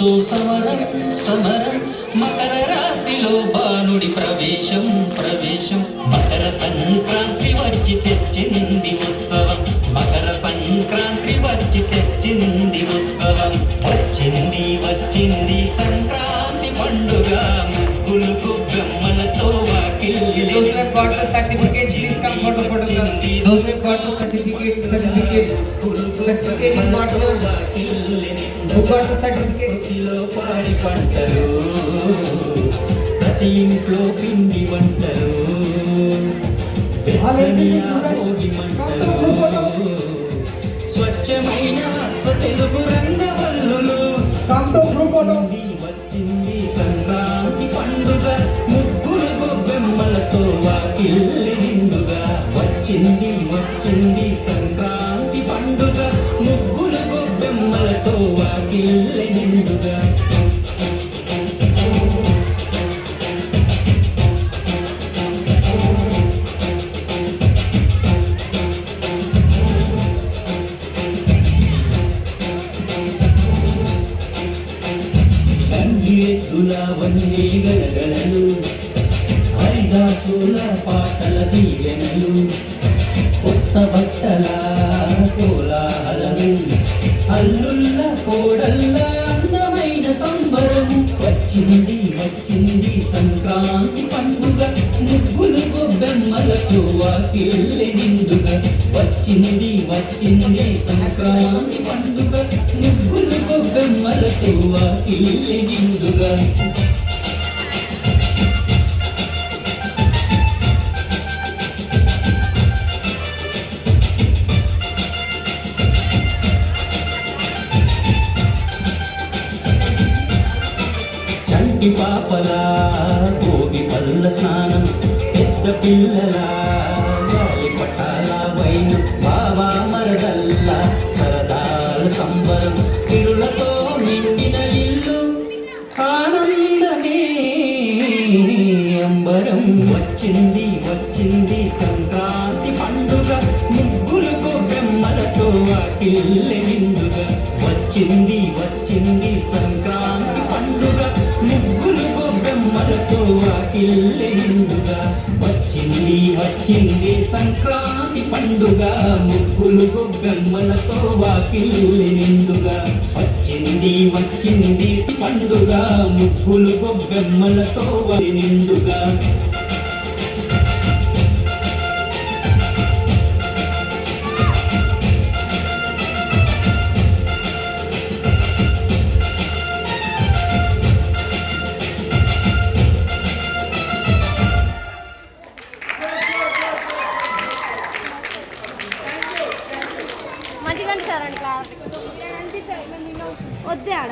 ఎంతో సమరం సమరం మకర రాశిలో బాణుడి ప్రవేశం ప్రవేశం మకర సంక్రాంతి వచ్చి తెచ్చింది ఉత్సవం మకర సంక్రాంతి వచ్చి తెచ్చింది ఉత్సవం వచ్చింది వచ్చింది సంక్రాంతి పండుగ ముగ్గులకు బ్రహ్మలతో వాకిలి సర్టిఫికేట్ పాడి పంటలు ప్రతి ఇంట్లో పిండి వంటలు భోగి మంటలు స్వచ్ఛమైన తెలుగు రంగవల్లులు వచ్చింది సంక్రాంతి పండుగ ముగ్గురు గొబ్బెమ్మలతో వాకిల్లి నిండుగా వచ్చింది వచ్చింది సంక్రాంతి పండుగ ముగ్గురు గొబ్బెమ్మలతో వాకిల్లి నిండుగా వన్నే గలగలలు హరిదాసుల పాటల దీవెనలు కొత్త బట్టల కోలాహలము అల్లుళ్ళ కోడళ్ళ అందమైన సంబరం వచ్చింది వచ్చింది సంక్రాంతి పండుగ ముగ్గులు గొబ్బెమ్మలతో వాకిళ్ళి నిండుగా వచ్చింది వచ్చింది సంక్రాంతి పండుగ ముగ్గులు గొబ్బెమ్మలతో వాకిళ్ళి నిండుగా చంటి పాపల భోగి పల్ల స్నానం పెద్ద పిల్లల గాలి పటాల వైను బావా మరదల్ల సరదాల సంబరం సిరులతో నిండిన ఇల్లు ఆనందమే అంబరం వచ్చింది వచ్చింది సంక్రాంతి పండుగ ముగ్గులు గొబ్బెమ్మలతో వాకిళ్ళి నిండుగా వచ్చింది వచ్చింది సంక్రాంతి పండుగ ముగ్గులు గొబ్బెమ్మలతో వాకిళ్ళి నిండుగా వచ్చింది వచ్చింది సంక్రాంతి పండుగ ముగ్గులు గొబ్బెమ్మలతో వాకిళ్ళి నిండుగా వచ్చింది వచ్చింది పండుగ ముగ్గులు గొబ్బెమ్మలతో నిండుగా మంచిగా సార్ అట్లా వద్దే ఆడ